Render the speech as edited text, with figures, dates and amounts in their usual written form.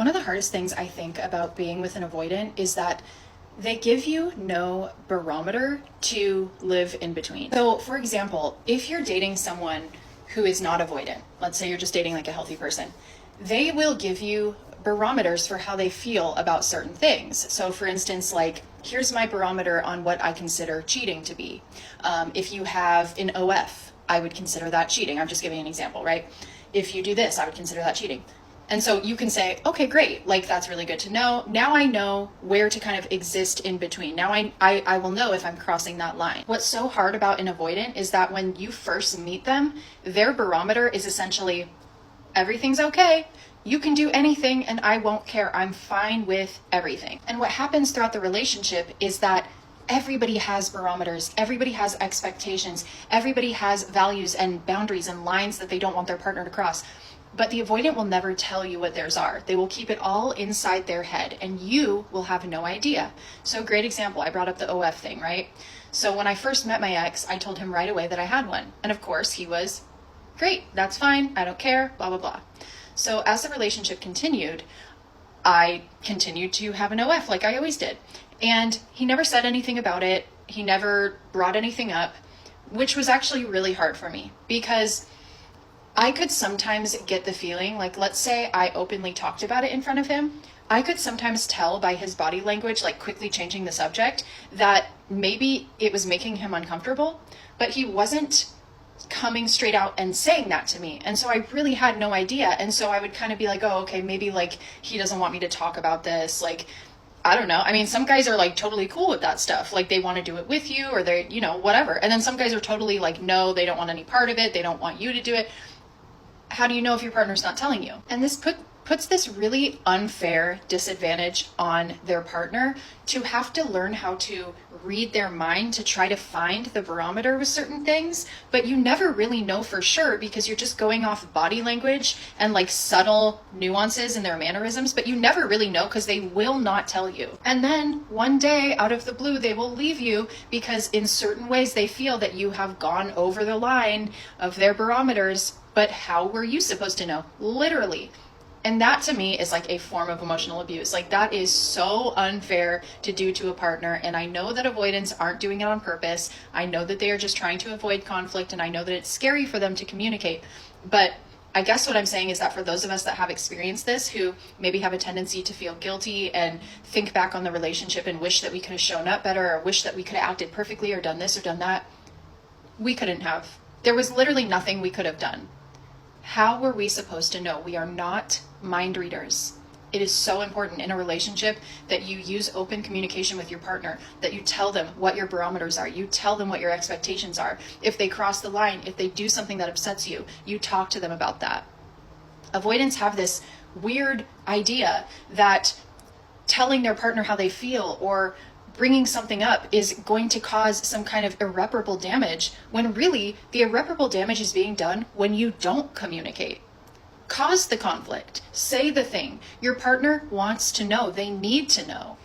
One of the hardest things I think about being with an avoidant is that they give you no barometer to live in between. So, for example, if you're dating someone who is not avoidant, let's say you're just dating like a healthy person, they will give you barometers for how they feel about certain things. So, for instance, like, here's my barometer on what I consider cheating to be. If you have an OF, I would consider that cheating. I'm just giving an example, right? If you do this, I would consider that cheating. And so you can say, okay, great. Like, that's really good to know. Now I know where to kind of exist in between. Now I will know if I'm crossing that line. What's so hard about an avoidant is that when you first meet them, their barometer is essentially, everything's okay. You can do anything and I won't care. I'm fine with everything. And what happens throughout the relationship is that everybody has barometers, everybody has expectations, everybody has values and boundaries and lines that they don't want their partner to cross. But the avoidant will never tell you what theirs are. They will keep it all inside their head and you will have no idea. So great example, I brought up the OF thing, right? So when I first met my ex, I told him right away that I had one. And of course he was, great, that's fine, I don't care, blah, blah, blah. So as the relationship continued, I continued to have an OF like I always did. And he never said anything about it. He never brought anything up, which was actually really hard for me because I could sometimes get the feeling, like, let's say I openly talked about it in front of him. I could sometimes tell by his body language, like quickly changing the subject, that maybe it was making him uncomfortable, but he wasn't coming straight out and saying that to me. And so I really had no idea. And so I would kind of be like, oh, okay, maybe like he doesn't want me to talk about this. Like, I don't know. I mean, some guys are like totally cool with that stuff. Like they want to do it with you or they, whatever. And then some guys are totally like, no, they don't want any part of it. They don't want you to do it. How do you know if your partner's not telling you? And this puts this really unfair disadvantage on their partner to have to learn how to read their mind to try to find the barometer with certain things, but you never really know for sure because you're just going off body language and like subtle nuances in their mannerisms, but you never really know because they will not tell you. And then one day out of the blue, they will leave you because in certain ways they feel that you have gone over the line of their barometers. But how were you supposed to know? Literally. And that to me is like a form of emotional abuse. Like that is so unfair to do to a partner. And I know that avoidants aren't doing it on purpose. I know that they are just trying to avoid conflict. And I know that it's scary for them to communicate. But I guess what I'm saying is that for those of us that have experienced this, who maybe have a tendency to feel guilty and think back on the relationship and wish that we could have shown up better or wish that we could have acted perfectly or done this or done that, we couldn't have. There was literally nothing we could have done. How were we supposed to know? We are not mind readers. It is so important in a relationship that you use open communication with your partner, that you tell them what your barometers are. You tell them what your expectations are. If they cross the line, if they do something that upsets you, you talk to them about that. Avoidants have this weird idea that telling their partner how they feel or bringing something up is going to cause some kind of irreparable damage when really the irreparable damage is being done when you don't communicate. Cause the conflict. Say the thing. Your partner wants to know. They need to know.